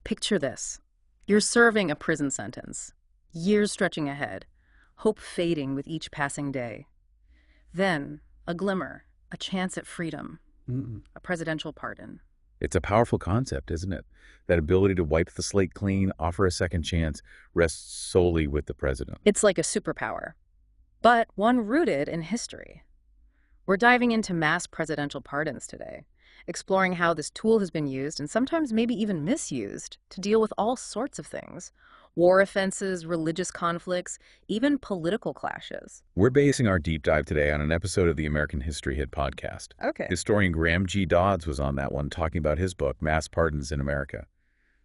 Picture this. You're serving a prison sentence, years stretching ahead, hope fading with each passing day. Then, a glimmer, a chance at freedom, a presidential pardon. It's a powerful concept, isn't it? That ability to wipe the slate clean, offer a second chance, rests solely with the president. It's like a superpower, but one rooted in history. We're diving into mass presidential pardons today, exploring how this tool has been used and sometimes maybe even misused to deal with all sorts of things: war offenses, religious conflicts, even political clashes. We're basing our deep dive today on an episode of the American History Hit podcast. Okay. Historian Graham G. Dodds was on that one talking about his book, Mass Pardons in America.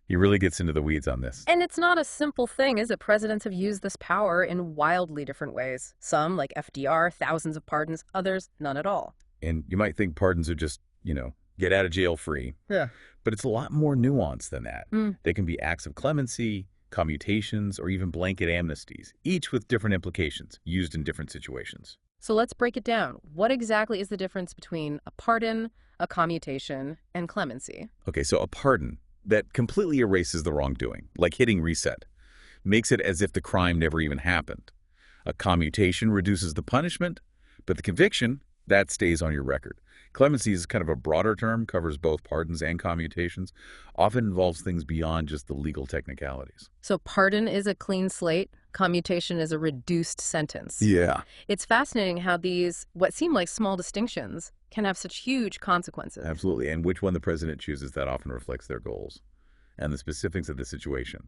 He really gets into the weeds on this. And it's not a simple thing, is it? Presidents have used this power in wildly different ways. Some, like FDR, thousands of pardons, others, none at all. And you might think pardons are just, get out of jail free. Yeah. But it's a lot more nuanced than that. Mm. They can be acts of clemency, commutations, or even blanket amnesties, each with different implications, used in different situations. So let's break it down. What exactly is the difference between a pardon, a commutation, and clemency? Okay, so a pardon that completely erases the wrongdoing, like hitting reset, makes it as if the crime never even happened. A commutation reduces the punishment, but the conviction, that stays on your record. Clemency is kind of a broader term, covers both pardons and commutations, often involves things beyond just the legal technicalities. So pardon is a clean slate, commutation is a reduced sentence. Yeah. It's fascinating how these, what seem like small distinctions, can have such huge consequences. Absolutely. And which one the president chooses, that often reflects their goals. And the specifics of the situation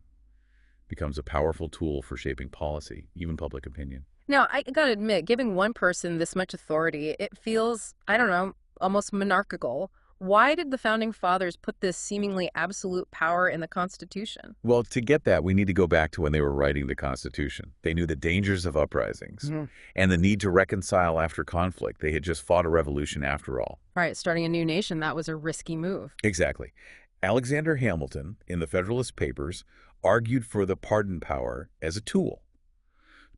becomes a powerful tool for shaping policy, even public opinion. Now, I gotta admit, giving one person this much authority, it feels, I don't know, almost monarchical. Why did the Founding Fathers put this seemingly absolute power in the Constitution? Well, to get that, we need to go back to when they were writing the Constitution. They knew the dangers of uprisings and the need to reconcile after conflict. They had just fought a revolution after all. Right, starting a new nation, that was a risky move. Exactly. Alexander Hamilton, in the Federalist Papers, argued for the pardon power as a tool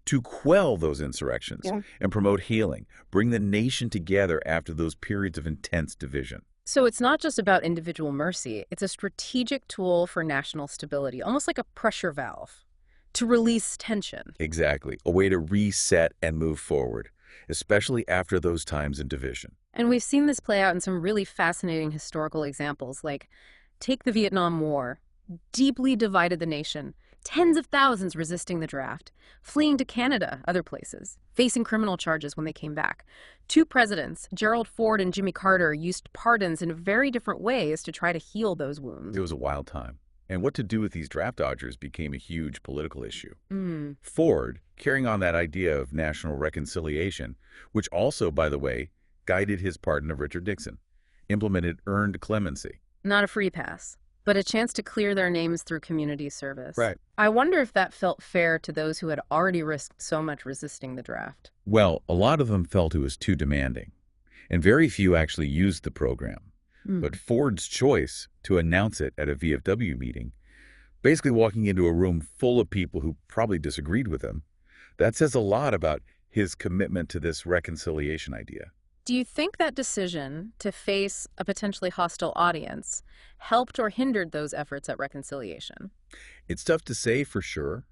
to quell those insurrections and promote healing, bring the nation together after those periods of intense division. So it's not just about individual mercy, it's a strategic tool for national stability, almost like a pressure valve to release tension. Exactly. A way to reset and move forward, especially after those times in division. And we've seen this play out in some really fascinating historical examples, like take the Vietnam War, deeply divided the nation, tens of thousands resisting the draft, fleeing to Canada, other places, facing criminal charges when they came back. Two presidents, Gerald Ford and Jimmy Carter, used pardons in very different ways to try to heal those wounds. It was a wild time. And what to do with these draft dodgers became a huge political issue. Ford, carrying on that idea of national reconciliation, which also, by the way, guided his pardon of Richard Nixon, implemented earned clemency. Not a free pass, but a chance to clear their names through community service. Right. I wonder if that felt fair to those who had already risked so much resisting the draft. Well, a lot of them felt it was too demanding, and very few actually used the program. But Ford's choice to announce it at a VFW meeting, basically walking into a room full of people who probably disagreed with him, that says a lot about his commitment to this reconciliation idea. Do you think that decision to face a potentially hostile audience helped or hindered those efforts at reconciliation? It's tough to say for sure,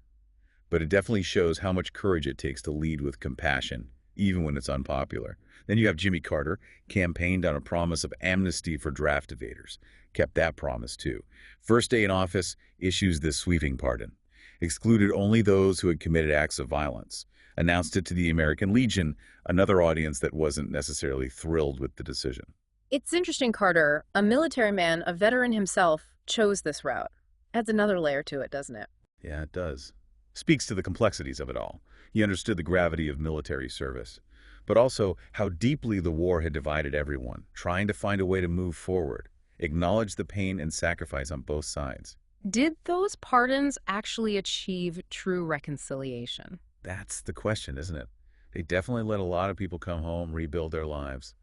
but it definitely shows how much courage it takes to lead with compassion, even when it's unpopular. Then you have Jimmy Carter, campaigned on a promise of amnesty for draft evaders. Kept that promise, too. First day in office, issues this sweeping pardon. Excluded only those who had committed acts of violence. Announced it to the American Legion, another audience that wasn't necessarily thrilled with the decision. It's interesting Carter, a military man, a veteran himself, chose this route. Adds another layer to it, doesn't it? Yeah, it does. Speaks to the complexities of it all. He understood the gravity of military service, but also how deeply the war had divided everyone, trying to find a way to move forward, acknowledge the pain and sacrifice on both sides. Did those pardons actually achieve true reconciliation? That's the question, isn't it? They definitely let a lot of people come home, rebuild their lives.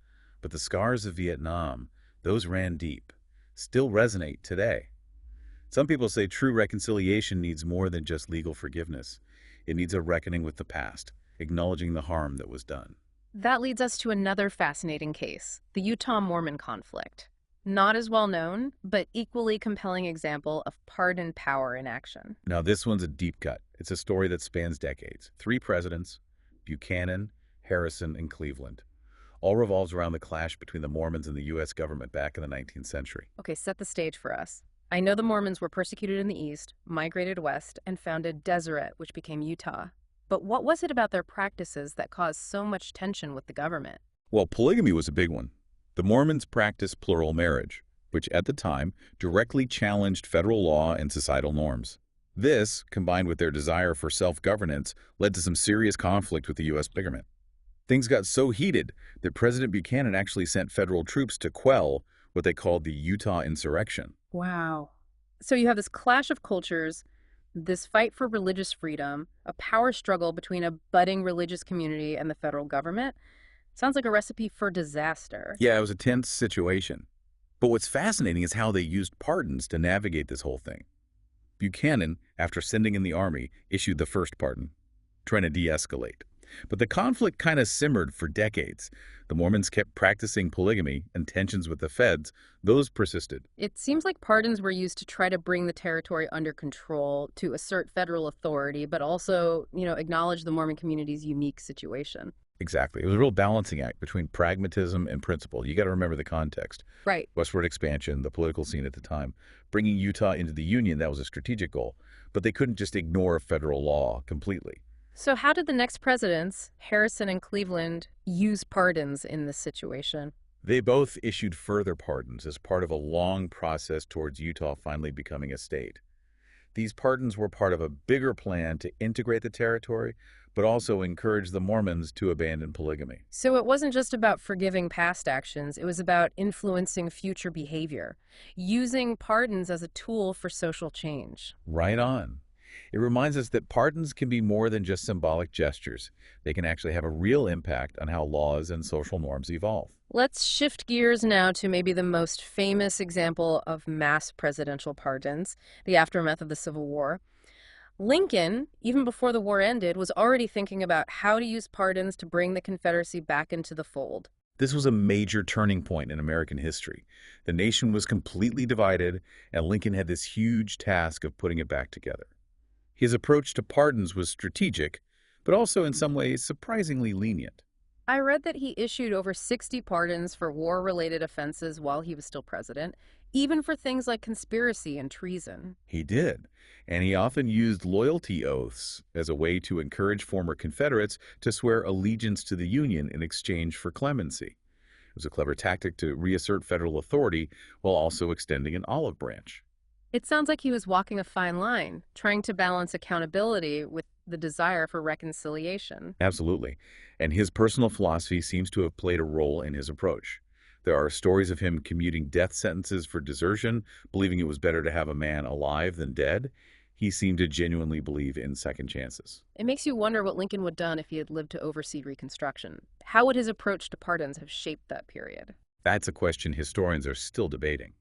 But the scars of Vietnam, those ran deep, still resonate today. Some people say true reconciliation needs more than just legal forgiveness. It needs a reckoning with the past, acknowledging the harm that was done. That leads us to another fascinating case, the Utah Mormon conflict. Not as well known, but equally compelling example of pardon power in action. Now, this one's a deep cut. It's a story that spans decades. Three presidents, Buchanan, Harrison, and Cleveland, all revolves around the clash between the Mormons and the U.S. government back in the 19th century. Okay, set the stage for us. I know the Mormons were persecuted in the East, migrated west, and founded Deseret, which became Utah. But what was it about their practices that caused so much tension with the government? Well, polygamy was a big one. The Mormons practiced plural marriage, which at the time directly challenged federal law and societal norms. This, combined with their desire for self-governance, led to some serious conflict with the U.S. government. Things got so heated that President Buchanan actually sent federal troops to quell what they called the Utah insurrection. Wow. So you have this clash of cultures, this fight for religious freedom, a power struggle between a budding religious community and the federal government. Sounds like a recipe for disaster. Yeah, it was a tense situation. But what's fascinating is how they used pardons to navigate this whole thing. Buchanan, after sending in the army, issued the first pardon, trying to de-escalate. But the conflict kind of simmered for decades. The Mormons kept practicing polygamy, and tensions with the feds, those persisted. It seems like pardons were used to try to bring the territory under control, to assert federal authority, but also, acknowledge the Mormon community's unique situation. Exactly. It was a real balancing act between pragmatism and principle. You got to remember the context. Right. Westward expansion, the political scene at the time. Bringing Utah into the Union, that was a strategic goal. But they couldn't just ignore federal law completely. So how did the next presidents, Harrison and Cleveland, use pardons in this situation? They both issued further pardons as part of a long process towards Utah finally becoming a state. These pardons were part of a bigger plan to integrate the territory, but also encourage the Mormons to abandon polygamy. So it wasn't just about forgiving past actions, it was about influencing future behavior, using pardons as a tool for social change. Right on. It reminds us that pardons can be more than just symbolic gestures. They can actually have a real impact on how laws and social norms evolve. Let's shift gears now to maybe the most famous example of mass presidential pardons, the aftermath of the Civil War. Lincoln, even before the war ended, was already thinking about how to use pardons to bring the Confederacy back into the fold. This was a major turning point in American history. The nation was completely divided, and Lincoln had this huge task of putting it back together. His approach to pardons was strategic, but also in some ways surprisingly lenient. I read that he issued over 60 pardons for war-related offenses while he was still president, even for things like conspiracy and treason. He did, and he often used loyalty oaths as a way to encourage former Confederates to swear allegiance to the Union in exchange for clemency. It was a clever tactic to reassert federal authority while also extending an olive branch. It sounds like he was walking a fine line, trying to balance accountability with the desire for reconciliation. Absolutely. And his personal philosophy seems to have played a role in his approach. There are stories of him commuting death sentences for desertion, believing it was better to have a man alive than dead. He seemed to genuinely believe in second chances. It makes you wonder what Lincoln would have done if he had lived to oversee Reconstruction. How would his approach to pardons have shaped that period? That's a question historians are still debating.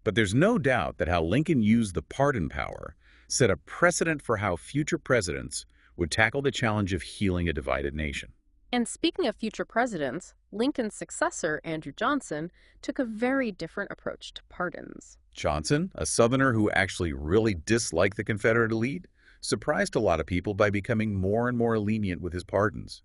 But there's no doubt that how Lincoln used the pardon power set a precedent for how future presidents would tackle the challenge of healing a divided nation. And speaking of future presidents, Lincoln's successor, Andrew Johnson, took a very different approach to pardons. Johnson, a Southerner who actually really disliked the Confederate elite, surprised a lot of people by becoming more and more lenient with his pardons.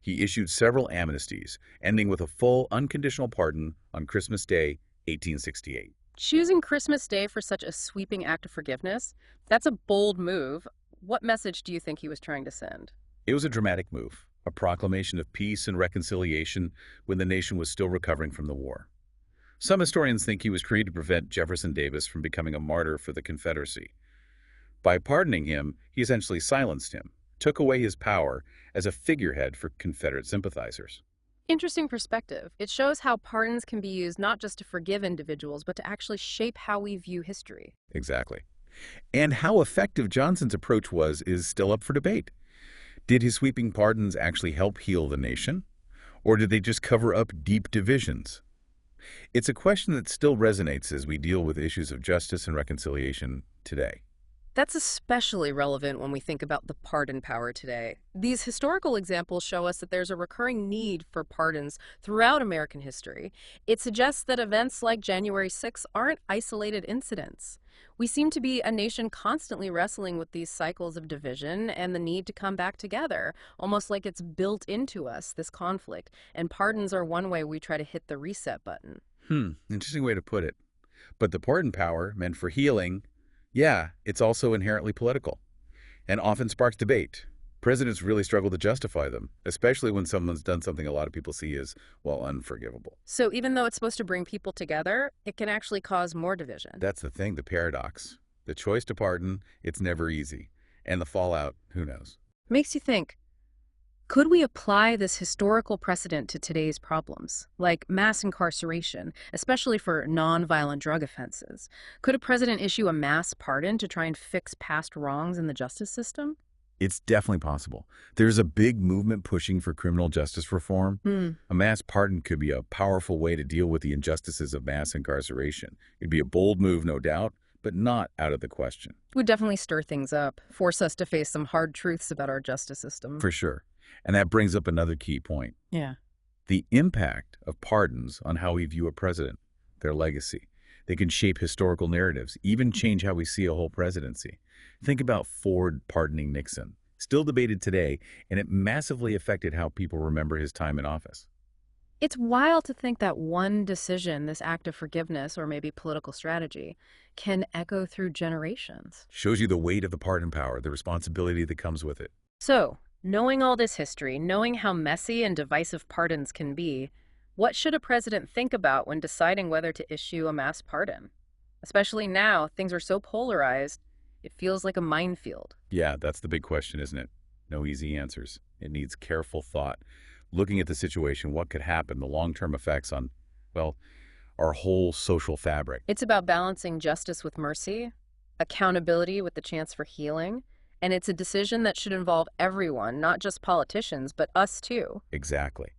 He issued several amnesties, ending with a full unconditional pardon on Christmas Day, 1868. Choosing Christmas Day for such a sweeping act of forgiveness, that's a bold move. What message do you think he was trying to send? It was a dramatic move, a proclamation of peace and reconciliation when the nation was still recovering from the war. Some historians think he was trying to prevent Jefferson Davis from becoming a martyr for the Confederacy. By pardoning him, he essentially silenced him, took away his power as a figurehead for Confederate sympathizers. Interesting perspective. It shows how pardons can be used not just to forgive individuals, but to actually shape how we view history. Exactly. And how effective Johnson's approach was is still up for debate. Did his sweeping pardons actually help heal the nation? Or did they just cover up deep divisions? It's a question that still resonates as we deal with issues of justice and reconciliation today. That's especially relevant when we think about the pardon power today. These historical examples show us that there's a recurring need for pardons throughout American history. It suggests that events like January 6th aren't isolated incidents. We seem to be a nation constantly wrestling with these cycles of division and the need to come back together, almost like it's built into us, this conflict, and pardons are one way we try to hit the reset button. Interesting way to put it. But the pardon power meant for healing, yeah, it's also inherently political and often sparks debate. Presidents really struggle to justify them, especially when someone's done something a lot of people see as, well, unforgivable. So even though it's supposed to bring people together, it can actually cause more division. That's the thing, the paradox. The choice to pardon, it's never easy. And the fallout, who knows? Makes you think, could we apply this historical precedent to today's problems, like mass incarceration, especially for nonviolent drug offenses? Could a president issue a mass pardon to try and fix past wrongs in the justice system? It's definitely possible. There's a big movement pushing for criminal justice reform. A mass pardon could be a powerful way to deal with the injustices of mass incarceration. It'd be a bold move, no doubt, but not out of the question. It would definitely stir things up, force us to face some hard truths about our justice system. For sure. And that brings up another key point. Yeah. The impact of pardons on how we view a president, their legacy. They can shape historical narratives, even change how we see a whole presidency. Think about Ford pardoning Nixon. Still debated today, and it massively affected how people remember his time in office. It's wild to think that one decision, this act of forgiveness or maybe political strategy, can echo through generations. Shows you the weight of the pardon power, the responsibility that comes with it. So, knowing all this history, knowing how messy and divisive pardons can be, what should a president think about when deciding whether to issue a mass pardon? Especially now, things are so polarized, it feels like a minefield. Yeah, that's the big question, isn't it? No easy answers. It needs careful thought. Looking at the situation, what could happen, the long-term effects on, well, our whole social fabric. It's about balancing justice with mercy, accountability with the chance for healing, and it's a decision that should involve everyone, not just politicians, but us too. Exactly.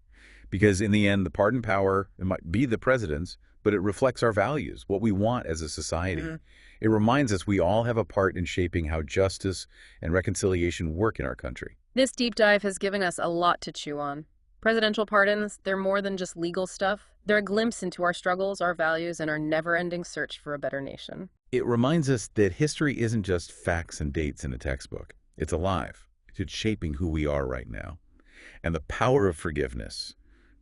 Because in the end, the pardon power, it might be the president's, but it reflects our values, what we want as a society. It reminds us we all have a part in shaping how justice and reconciliation work in our country. This deep dive has given us a lot to chew on. Presidential pardons, they're more than just legal stuff. They're a glimpse into our struggles, our values, and our never-ending search for a better nation. It reminds us that history isn't just facts and dates in a textbook. It's alive. It's shaping who we are right now. And the power of forgiveness,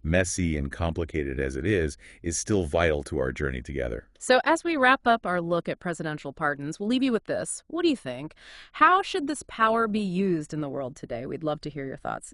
messy and complicated as it is still vital to our journey together. So as we wrap up our look at presidential pardons, we'll leave you with this. What do you think? How should this power be used in the world today? We'd love to hear your thoughts.